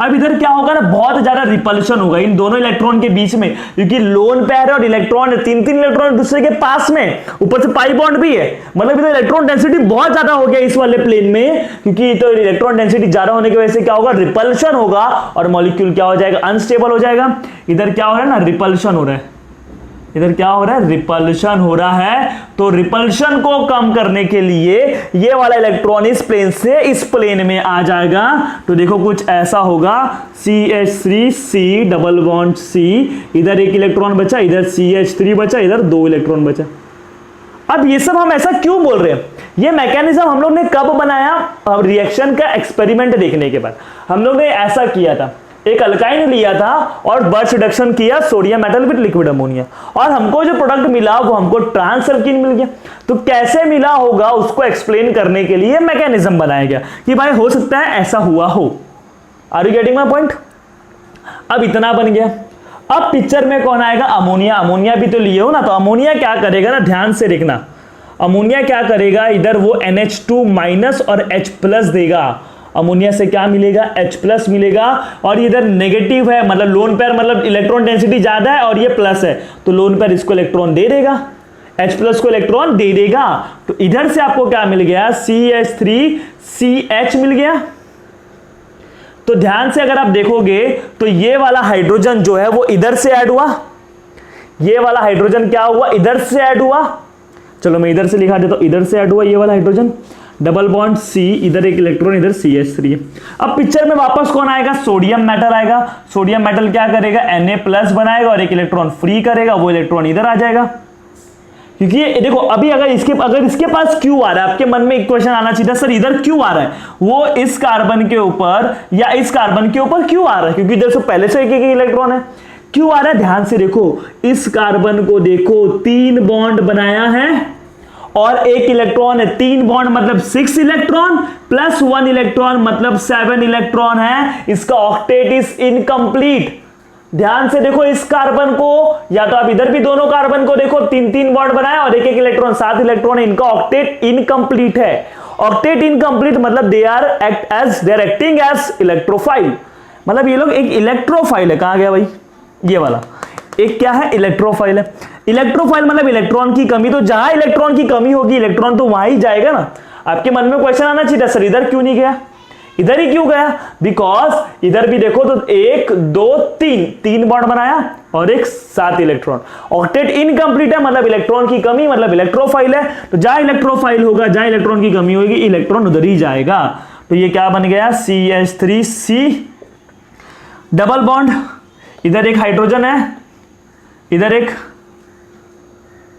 अब इधर क्या होगा ना? बहुत ज्यादा रिपल्शन होगा इन दोनों इलेक्ट्रॉन के बीच में, क्योंकि लोन पेयर है और इलेक्ट्रॉन है, तीन तीन इलेक्ट्रॉन दूसरे के पास में, ऊपर से पाई बॉन्ड भी है। मतलब इधर इलेक्ट्रॉन डेंसिटी बहुत ज्यादा हो गया इस वाले प्लेन में, क्योंकि तो इलेक्ट्रॉन डेंसिटी ज्यादा होने की वजह से क्या होगा? रिपल्शन होगा और मॉलिक्यूल क्या हो जाएगा? अनस्टेबल हो जाएगा। इधर क्या हो रहा है ना? रिपल्शन हो रहा है। इधर क्या हो रहा है, रिपल्शन हो रहा है। तो रिपल्शन को कम करने के लिए ये वाला इलेक्ट्रॉन इस प्लेन से इस प्लेन में आ जाएगा। तो देखो कुछ ऐसा होगा, CH3C डबल बॉन्ड C, इधर एक इलेक्ट्रॉन बचा, इधर CH3 बचा, इधर 2 इलेक्ट्रॉन बचा। अब ये सब हम ऐसा क्यों बोल रहे हैं, ये मैकेनिज्म हम लोग ने कब बनाया, रिएक्शन का एक्सपेरिमेंट देखने के बाद हम लोग ने ऐसा किया था। एक अल्काइन लिया था और बर्च रिडक्शन किया sodium metal with liquid ammonia, और हमको जो प्रोडक्ट मिला वो हमको ट्रांस अल्कीन मिल गया। तो कैसे मिला होगा उसको एक्सप्लेन करने के लिए मैकेनिज्म बनाया गया कि भाई हो सकता है ऐसा हुआ हो। Are you getting my point? अब इतना बन गया। अब पिक्चर में कौन आएगा, अमोनिया। अमोनिया भी तो लिए हो ना, तो अमोनिया क्या करेगा ना, ध्यान से देखना। अमोनिया क्या करेगा, इधर वो NH2- और H+ देगा। अमोनिया से क्या मिलेगा, H+ मिलेगा, और इधर नेगेटिव है, मतलब लोन पेयर, मतलब इलेक्ट्रॉन डेंसिटी ज्यादा है और ये प्लस है, तो लोन पेयर इसको इलेक्ट्रॉन दे देगा, H+ को इलेक्ट्रॉन दे देगा। तो इधर से आपको क्या मिल गया, CH3CH मिल गया। तो ध्यान से अगर आप देखोगे तो ये वाला हाइड्रोजन जो है वो इधर से ऐड हुआ, ये वाला हाइड्रोजन क्या हुआ, इधर से ऐड हुआ। चलो मैं इधर से लिखा देता हूं, इधर से ऐड हुआ ये वाला हाइड्रोजन, डबल बॉन्ड C, इधर एक इलेक्ट्रॉन, इधर CH3 है। अब पिक्चर में वापस कौन आएगा, सोडियम मेटल आएगा। सोडियम मेटल क्या करेगा, Na+ बनाएगा और एक इलेक्ट्रॉन फ्री करेगा, वो इलेक्ट्रॉन इधर आ जाएगा। क्योंकि ये देखो अभी अगर इसके पास क्यों आ रहा है, आपके मन में एक क्वेश्चन आना चाहिए, सर इधर क्यों आ रहा है, वो इस कार्बन के ऊपर या इस कार्बन के ऊपर क्यों आ रहा है, क्योंकि इधर से पहले से एक इलेक्ट्रॉन है, क्यों आ रहा है। ध्यान से देखो, इस कार्बन को देखो 3 बॉन्ड बनाया है और एक इलेक्ट्रॉन है, 3 बॉन्ड मतलब 6 इलेक्ट्रॉन प्लस 1 इलेक्ट्रॉन मतलब 7 इलेक्ट्रॉन है। इसका ऑक्टेट इज इनकम्प्लीट। ध्यान से देखो इस कार्बन को, या तो आप इधर भी दोनों कार्बन को देखो, 3 बॉन्ड बनाया और एक इलेक्ट्रॉन, 7 इलेक्ट्रॉन है, इनका ऑक्टेट इनकम्प्लीट है। ऑक्टेट इनकम्प्लीट मतलब they are acting as electrophile, मतलब ये लोग एक इलेक्ट्रोफाइल है। कहां गया भाई ये वाला, एक क्या है, इलेक्ट्रोफाइल है। इलेक्ट्रोफाइल मतलब इलेक्ट्रॉन की कमी, तो जहां इलेक्ट्रॉन की कमी होगी इलेक्ट्रॉन तो वहां ही जाएगा ना। आपके मन में क्वेश्चन आना चाहिए सर इधर क्यों नहीं गया, इधर ही क्यों गया, बिकॉज इधर भी देखो तो 1 2 3 बॉन्ड बनाया और एक 7 इलेक्ट्रॉन, ऑक्टेट इनकम्प्लीट है मतलब इलेक्ट्रॉन की कमी, मतलब इलेक्ट्रोफाइल है। तो जहां इलेक्ट्रोफाइल होगा, जहां इलेक्ट्रॉन की कमी होगी, इलेक्ट्रॉन उधर ही जाएगा। तो ये क्या बन गया, CH3C डबल बॉन्ड, इधर एक हाइड्रोजन है,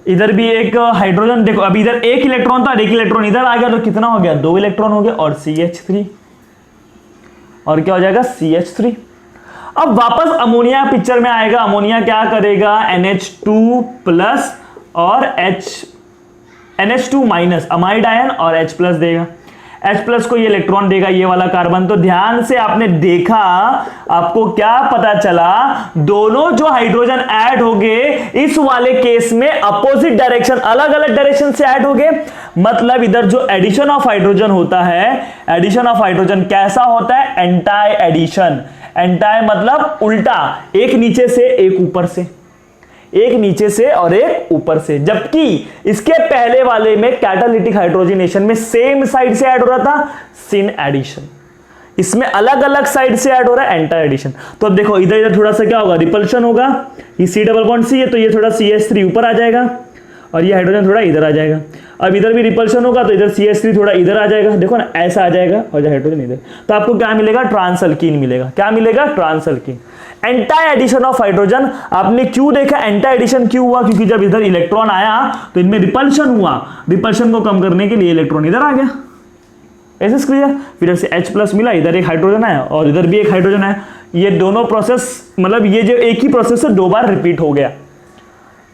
इधर भी एक हाइड्रोजन। देखो अभी इधर एक इलेक्ट्रॉन था, एक इलेक्ट्रॉन इधर आ गया, तो कितना हो गया, 2 इलेक्ट्रॉन हो गया और CH3, और क्या हो जाएगा CH3। अब वापस अमोनिया पिक्चर में आएगा। अमोनिया क्या करेगा, NH2+ और NH2- अमाइड आयन और H+ देगा। H+ को ये इलेक्ट्रॉन देगा ये वाला कार्बन। तो ध्यान से आपने देखा, आपको क्या पता चला, दोनों जो हाइड्रोजन ऐड हो गए इस वाले केस में अपोजिट डायरेक्शन, अलग अलग डायरेक्शन से ऐड हो गए। मतलब इधर जो एडिशन ऑफ हाइड्रोजन होता है, एडिशन ऑफ हाइड्रोजन कैसा होता है, एंटाई एडिशन। एंटाई मतलब उल्टा, एक नीचे से एक ऊपर से, एक नीचे से और एक ऊपर से। जबकि इसके पहले वाले में कैटालिटिक हाइड्रोजनेशन में सेम साइड से ऐड हो रहा था, सिन एडिशन। इसमें अलग अलग साइड से ऐड हो रहा है, एंटा एडिशन। तो अब देखो इधर इधर थोड़ा सा क्या होगा, रिपल्शन होगा। ये C डबल बॉन्ड C है तो ये थोड़ा CH3 ऊपर आ जाएगा और ये हाइड्रोजन थोड़ा इधर आ जाएगा। अब इधर भी रिपल्शन होगा तो इधर CH3 थोड़ा इधर आ जाएगा, देखो ना ऐसा आ जाएगा और हाइड्रोजन इधर। तो आपको क्या मिलेगा, ट्रांसअल्कीन मिलेगा। क्या मिलेगा, ट्रांसअल्कीन। एंटी एडिशन ऑफ हाइड्रोजन आपने क्यों देखा, एंटी एडिशन क्यों हुआ, क्योंकि जब इधर इलेक्ट्रॉन आया तो इनमें रिपल्शन हुआ, रिपल्शन को कम करने के लिए इलेक्ट्रॉन इधर आ गया। ऐसे क्लियर। फिर से H+ मिला, इधर एक हाइड्रोजन आया और इधर भी एक हाइड्रोजन आया। ये दोनों प्रोसेस, मतलब ये जो एक ही प्रोसेस से 2 बार रिपीट हो गया।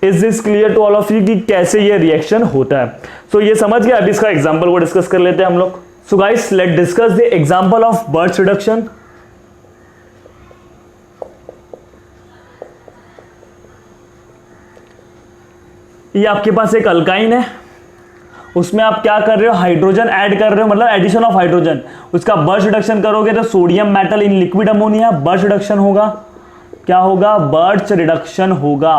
Is this clear to all of you कि कैसे ये रिएक्शन होता है। सो ये समझ गया। अभी इसका एग्जांपल को डिस्कस कर लेते हैं हम लोग। सो guys let discuss the example of birch reduction. ये आपके पास एक अल्काइन है, उसमें आप क्या कर रहे हो, हाइड्रोजन ऐड कर रहे हो, मतलब एडिशन ऑफ हाइड्रोजन। उसका बर्च रिडक्शन करोगे तो sodium metal in liquid ammonia birch reduction होगा। क्या होगा, बर्च रिडक्शन होगा।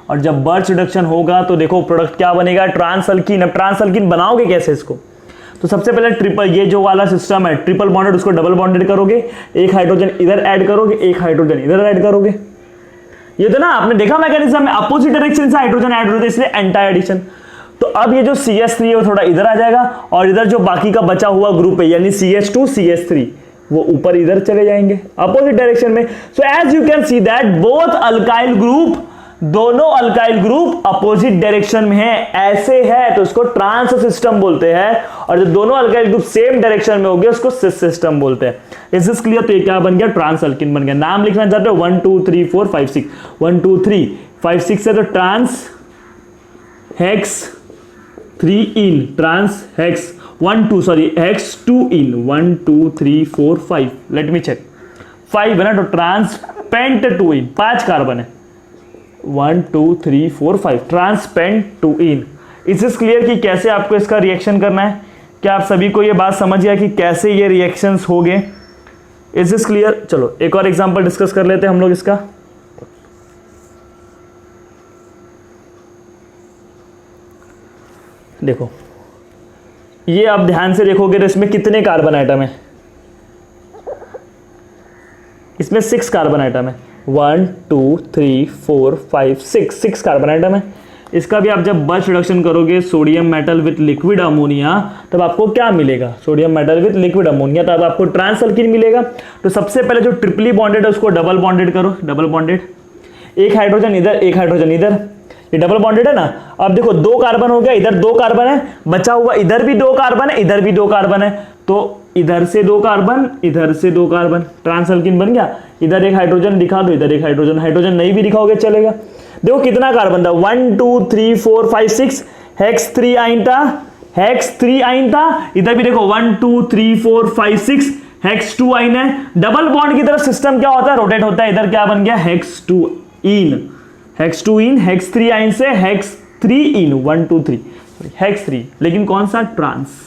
और जब बर्च रिडक्शन होगा तो देखो प्रोडक्ट क्या बनेगा, ट्रांसअल्कीन। अब ट्रांसअल्कीन बनाओगे कैसे इसको, तो सबसे पहले ट्रिपल, ये जो वाला सिस्टम है ट्रिपल बॉन्डेड, उसको डबल बॉन्डेड करोगे। एक हाइड्रोजन इधर ऐड करोगे, एक हाइड्रोजन इधर ऐड करोगे। ये तो ना आपने देखा मैकेनिज्म में, अपोजिट डायरेक्शन से हाइड्रोजन ऐड होते हैं इसलिए एंटी एडिशन। तो अब ये जो CH3 है वो थोड़ा इधर आ जाएगा और इधर जो बाकी का बचा हुआ ग्रुप है यानी CH2 CH3 वो ऊपर इधर चले जाएंगे अपोजिट डायरेक्शन में। So as you can see that both alkyl group, दोनों अल्काइल ग्रुप अपोजिट डायरेक्शन में है, ऐसे है तो उसको ट्रांस सिस्टम बोलते हैं, और जो दोनों अल्काइल ग्रुप सेम डायरेक्शन में हो गए उसको सिस सिस्टम बोलते हैं। Is this clear? तो ये क्या बन गया? ट्रांस अल्किन बन गया। नाम लिखना चाहते हो 1 2 3 4 5 6, 1 2 3 5 6 है तो ट्रांस हेक्स 3 इन, ट्रांस हेक्स 1 2 सॉरी हेक्स 2 इन, 1 2 3 4 5, लेट मी चेक 5 है ना, तो ट्रांसपेंट 2 इन, 5 कार्बन है, 1 2 3 4 5, ट्रांसपेंट 2 इन। इस क्लियर कि कैसे आपको इसका रिएक्शन करना है? क्या आप सभी को ये बात समझ गया कि कैसे ये रिएक्शंस हो गए? Is this clear? चलो एक और एग्जांपल डिस्कस कर लेते हैं हम लोग इसका। देखो ये आप ध्यान से देखोगे तो इसमें कितने कार्बन आइटम है? इसमें 6 कार्बन आइटम है, 1 2 3 4 5 6 कार्बन आइटम है। इसका भी आप जब बल्क रिडक्शन करोगे sodium metal with liquid ammonia तब आपको क्या मिलेगा? Sodium metal with liquid ammonia, तब आपको ट्रांस अल्कीन मिलेगा। तो सबसे पहले जो ट्रिपली बॉन्डेड है उसको डबल बॉन्डेड करो, डबल बॉन्डेड, एक हाइड्रोजन इधर एक हाइड्रोजन इधर, ये डबल बॉन्डेड है ना। अब देखो 2 कार्बन हो गया, इधर 2 कार्बन है, बचा हुआ इधर भी 2 कार्बन है, इधर भी 2 कार्बन है, तो इधर से 2 कार्बन इधर से 2 कार्बन, ट्रांस अल्कीन बन गया। इधर एक हाइड्रोजन दिखा दो, इधर एक हाइड्रोजन, हाइड्रोजन नहीं भी दिखाओगे चलेगा। देखो कितना कार्बन था, 1 2 3 4 5 6, हेक्स 3 आइन था, हेक्स 3 आइन था। इधर भी देखो 1 2 3 4 5 6, हेक्स 2 आइन है। डबल बॉन्ड की तरफ सिस्टम क्या होता है? रोटेट होता है। इधर क्या बन गया? हेक्स 2 इन, हेक्स 2 इन, हेक्स 3 आइन से हेक्स 3 इन, 1 2 3 हेक्स 3, लेकिन कौन सा? ट्रांस।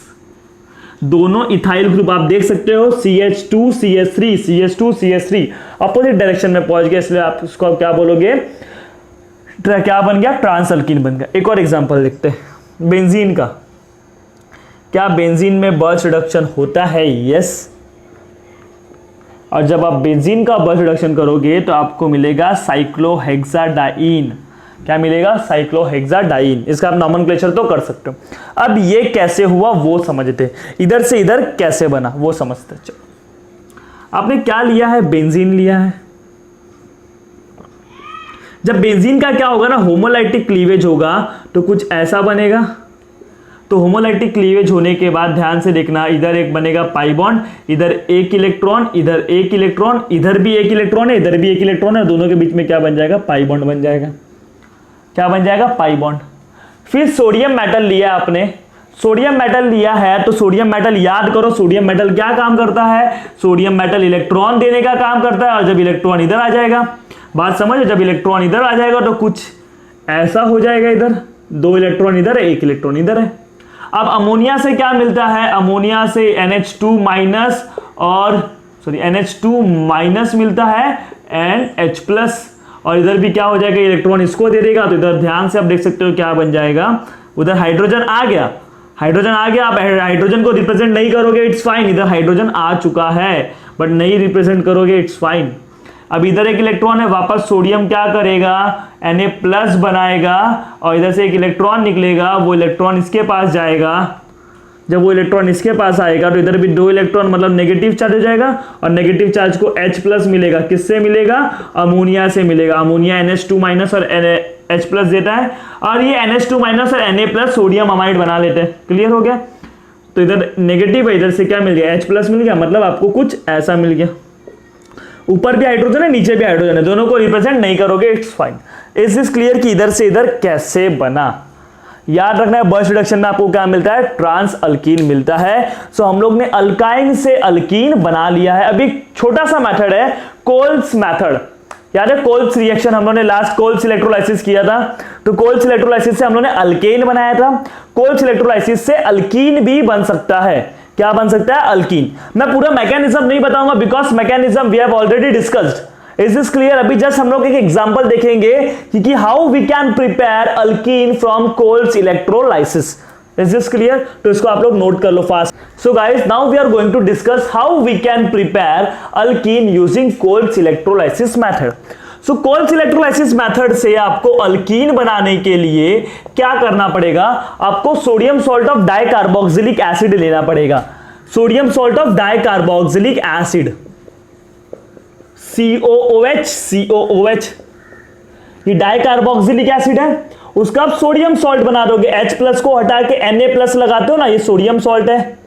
दोनों इथाइल ग्रुप आप देख सकते हो, CH2 CH3 CH2 CH3 opposite direction में पहुंच गए, इसलिए आप उसको क्या बोलोगे? क्या बन गया? ट्रांस अल्कीन बन गया। एक और एग्जांपल लिखते हैं बेंजीन का। क्या बेंजीन में बल्क रिडक्शन होता है? यस। और जब आप बेंजीन का बल्क रिडक्शन करोगे तो आपको मिलेगा साइक्लोहेक्साडाइन। क्या मिलेगा? साइक्लोहेक्साडाइन। इसका आप नॉमेनक्लेचर तो कर सकते हो। अब ये कैसे हुआ वो समझते, इधर से इधर कैसे बना वो समझते। चलो आपने क्या लिया है? बेंजीन लिया है। जब बेंजीन का क्या होगा ना, होमोलाइटिक क्लीवेज होगा तो कुछ ऐसा बनेगा। तो होमोलाइटिक क्लीवेज होने के बाद ध्यान से देखना, इधर एक बनेगा पाई बॉन्ड, इधर एक इलेक्ट्रॉन, इधर एक इलेक्ट्रॉन, इधर भी एक इलेक्ट्रॉन है, इधर भी एक इलेक्ट्रॉन है, दोनों के बीच में क्या बन जाएगा? पाई बॉन्ड बन जाएगा। क्या बन जाएगा? Pi bond. फिर सोडियम मेटल लिया आपने, सोडियम मेटल लिया है तो सोडियम मेटल याद करो, सोडियम मेटल क्या काम करता है? सोडियम मेटल इलेक्ट्रॉन देने का काम करता है। और जब इलेक्ट्रॉन इधर आ जाएगा, बात समझो, जब इलेक्ट्रॉन इधर आ जाएगा तो कुछ ऐसा हो जाएगा, इधर 2 इलेक्ट्रॉन इधर है, 1 इलेक्ट्रॉन इधर है। अब अमोनिया से क्या मिलता है? अमोनिया से NH2 माइनस और NH2 माइनस मिलता है एंड H प्लस, और इधर भी क्या हो जाएगा? इलेक्ट्रॉन इसको दे देगा। तो इधर ध्यान से आप देख सकते हो क्या बन जाएगा, उधर हाइड्रोजन आ गया, हाइड्रोजन आ गया। आप हाइड्रोजन को रिप्रेजेंट नहीं करोगे, इट्स फाइन, इधर हाइड्रोजन आ चुका है बट नहीं रिप्रेजेंट करोगे, इट्स फाइन। अब इधर एक इलेक्ट्रॉन है, वापस सोडियम क्या करेगा? Na प्लस बनाएगा और इधर से एक इलेक्ट्रॉन निकलेगा, वो इलेक्ट्रॉन इसके पास जाएगा। जब वो इलेक्ट्रॉन इसके पास आएगा तो इधर भी 2 इलेक्ट्रॉन मतलब नेगेटिव चार्ज हो जाएगा, और नेगेटिव चार्ज को H प्लस मिलेगा। किससे मिलेगा? अमोनिया से मिलेगा। अमोनिया NH2 माइनस और H प्लस देता है, और ये NH2 माइनस और Na प्लस सोडियम अमाइड बना लेते हैं। क्लियर हो गया? तो इधर नेगेटिव है, इधर से क्या मिल गया? H प्लस मिल गया, मतलब आपको कुछ ऐसा मिल गया। ऊपर भी हाइड्रोजन है, नीचे भी हाइड्रोजन है, दोनों को रिप्रेजेंट नहीं करोगे, it's fine. Is this clear कि इधर से इधर कैसे बना? याद रखना है बल्क रिडक्शन में आपको क्या मिलता है? ट्रांस अल्कीन मिलता है। सो हम लोग ने अल्काइन से अल्कीन बना लिया है। अभी छोटा सा मेथड है कोल्स मेथड। याद है कोल्स रिएक्शन, हम लोग ने लास्ट कोल्स इलेक्ट्रोलाइसिस किया था, तो कोल्स इलेक्ट्रोलाइसिस से हम लोग ने अल्केन बनाया था। कोल्स इलेक्ट्रोलाइसिस से अल्कीन भी बन सकता है। क्या बन सकता है? अल्कीन। मैं पूरा मैकेनिज्म नहीं बताऊंगा because mechanism we have already discussed. Is this clear? अभी जस्ट हम लोग एक एग्जांपल देखेंगे कि how we can prepare alkene from Kolbe's electrolysis. Is this clear? तो इसको आप लोग नोट कर लो fast. So guys, now we are going to discuss how we can prepare alkene using Kolbe's electrolysis method. So Kolbe's electrolysis method से आपको अल्कीन बनाने के लिए क्या करना पड़ेगा, आपको sodium salt of dicarboxylic acid लेना पड़ेगा। Sodium salt of dicarboxylic acid COOH, ये डाइकार्बोक्सिलिक एसिड है, उसका आप सोडियम सॉल्ट बना दोगे। H+ को हटा के Na+ लगाते हो ना, ये सोडियम सॉल्ट है,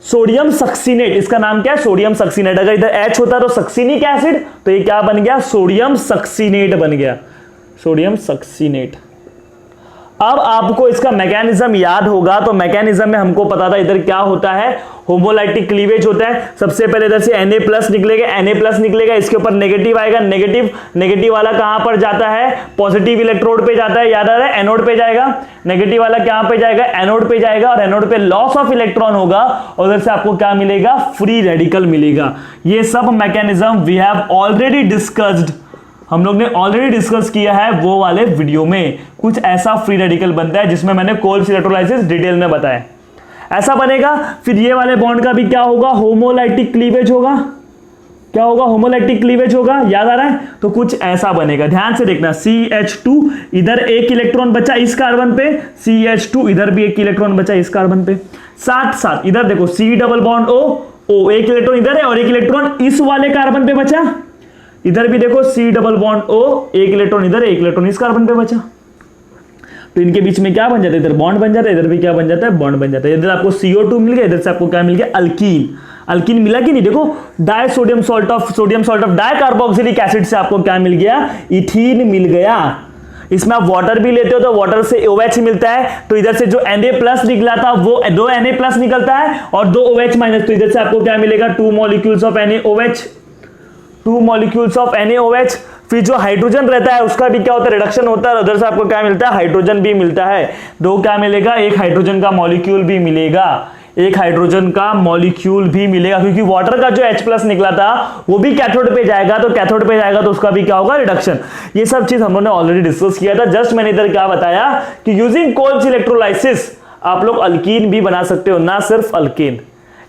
सोडियम सक्सीनेट, इसका नाम क्या है, सोडियम सक्सीनेट। अगर इधर H होता तो सक्सीनिक एसिड, तो ये क्या बन गया, सोडियम सक्सीनेट बन गया, सोडियम सक्सीनेट। अब आपको इसका मैकेनिज्म याद होगा, तो मैकेनिज्म में हमको पता था इधर क्या होता है, होमोलाइटिक क्लीवेज होता है। सबसे पहले इधर से Na+ निकलेगा, इसके ऊपर नेगेटिव आएगा, नेगेटिव वाला कहां पर जाता है, पॉजिटिव इलेक्ट्रोड पे जाता है, याद आ रहा है, एनोड पे जाएगा। नेगेटिव वाला कहां पे जाएगा, एनोड पे जाएगा, और एनोड पे लॉस ऑफ इलेक्ट्रॉन होगा, और उधर से आपको क्या मिलेगा, फ्री रेडिकल मिलेगा। ये सब mechanism we have already discussed, हम लोग ने ऑलरेडी डिस्कस किया है वो वाले वीडियो में। कुछ ऐसा फ्री रेडिकल बनता है जिसमें मैंने कोल्स इलेक्ट्रोलाइसिस डिटेल में बताया, ऐसा बनेगा। फिर ये वाले बॉन्ड का भी क्या होगा, होमोलाइटिक क्लीवेज होगा। क्या होगा, होमोलाइटिक क्लीवेज होगा, याद आ रहा है, तो कुछ ऐसा बनेगा। ध्यान से देखना, CH2 इधर एक इलेक्ट्रॉन बचा इस कार्बन पे, CH2 इधर भी एक इलेक्ट्रॉन बचा इस कार्बन पे, साथ साथ इधर देखो C डबल बॉन्ड O, एक इलेक्ट्रॉन इधर है और एक इलेक्ट्रॉन इस वाले कार्बन पे बचा। इधर भी देखो C डबल बॉन्ड O, एक इलेक्ट्रॉन इधर है, एक इलेक्ट्रॉन इस कार्बन पे बचा, तो इनके बीच में क्या बन जाता है, इधर बॉन्ड बन जाता है, इधर भी क्या बन जाता है, बॉन्ड बन जाता है। इधर आपको CO2 मिल गया, इधर से आपको क्या मिल गया, अल्कीन। अल्कीन मिला कि नहीं, देखो die sodium salt of dicarboxylic acid से आपको क्या मिल गया, इथीन मिल गया। इसमें आप वाटर भी लेते हो तो वाटर से OH मिलता है, तो इधर से जो Na+ निकला था वो 2 Na+ निकलता है और 2 OH-, तो इधर से आपको क्या मिलेगा, 2 molecules of NaOH, 2 molecules of NaOH। फिर जो हाइड्रोजन रहता है उसका भी क्या होता है, रिडक्शन होता है, और उधर से आपको क्या मिलता है, हाइड्रोजन भी मिलता है। 2 क्या मिलेगा, एक हाइड्रोजन का मॉलिक्यूल भी मिलेगा, एक हाइड्रोजन का मॉलिक्यूल भी मिलेगा, क्योंकि वाटर का जो H+ निकला था वो भी कैथोड पे जाएगा, तो कैथोड पे जाएगा तो उसका भी क्या होगा, रिडक्शन। ये सब चीज हम लोगों ने ऑलरेडी डिस्कस किया था। जस्ट मैंने इधर क्या बताया कि यूजिंग कोल्स इलेक्ट्रोलाइसिस आप लोग अल्कीन भी बना सकते हो, ना सिर्फ alkane.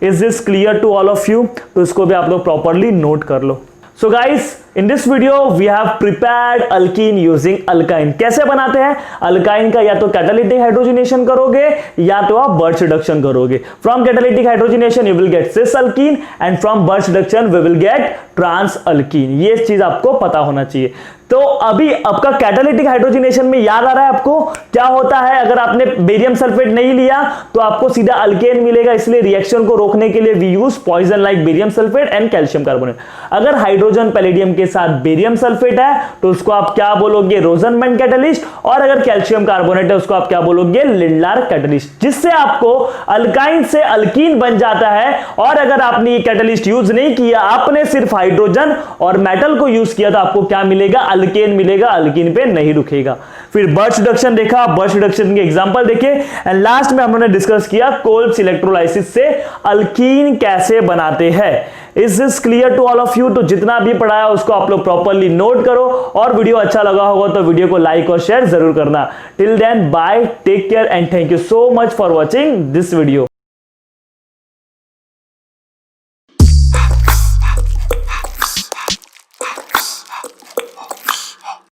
Is this clear to all of you, तो इसको भी आप लोग प्रॉपरली नोट कर लो। So guys, in this video we have prepared alkene using alkyne। कैसे बनाते हैं अल्काइन का, या तो कैटालिटिक हाइड्रोजनेशन करोगे या तो आप बर्च रिडक्शन करोगे। From catalytic hydrogenation you will get cis alkene and from Birch reduction we will get trans alkene. ये चीज आपको पता होना चाहिए। तो अभी आपका कैटालिटिक हाइड्रोजनेशन में याद आ रहा है आपको क्या होता है, अगर आपने बेरियम सल्फेट नहीं लिया तो आपको सीधा अल्केन मिलेगा, इसलिए रिएक्शन को रोकने के लिए we use poison like barium sulphate and calcium carbonate. अगर हाइड्रोजन पैलेडियम के साथ बेरियम सल्फेट है तो उसको आप क्या बोलोगे, रोजनमैन कैटलिस्ट, और अगर कैल्शियम कार्बोनेट है उसको आप क्या बोलोगे, लिंडलार कैटलिस्ट, जिससे आपको अल्काइन से अल्कीन बन जाता है। और अगर आपने ये कैटलिस्ट यूज नहीं किया, आपने सिर्फ हाइड्रोजन और मेटल को यूज किया, तो आपको क्या मिलेगा, अल्केन मिलेगा, अल्कीन पे नहीं रुकेगा। फिर बर्च रिडक्शन देखा, बर्च रिडक्शन के एग्जांपल देखे, एंड लास्ट में हमने डिस्कस किया कोल्स इलेक्ट्रोलाइसिस से अल्कीन कैसे बनाते हैं। Is this clear to all of you? तो जितना भी पढ़ाया उसको आप लोग प्रॉपरली नोट करो, और वीडियो अच्छा लगा होगा तो वीडियो को लाइक और शेयर जरूर करना। Till then bye, take care and thank you so much for watching this video.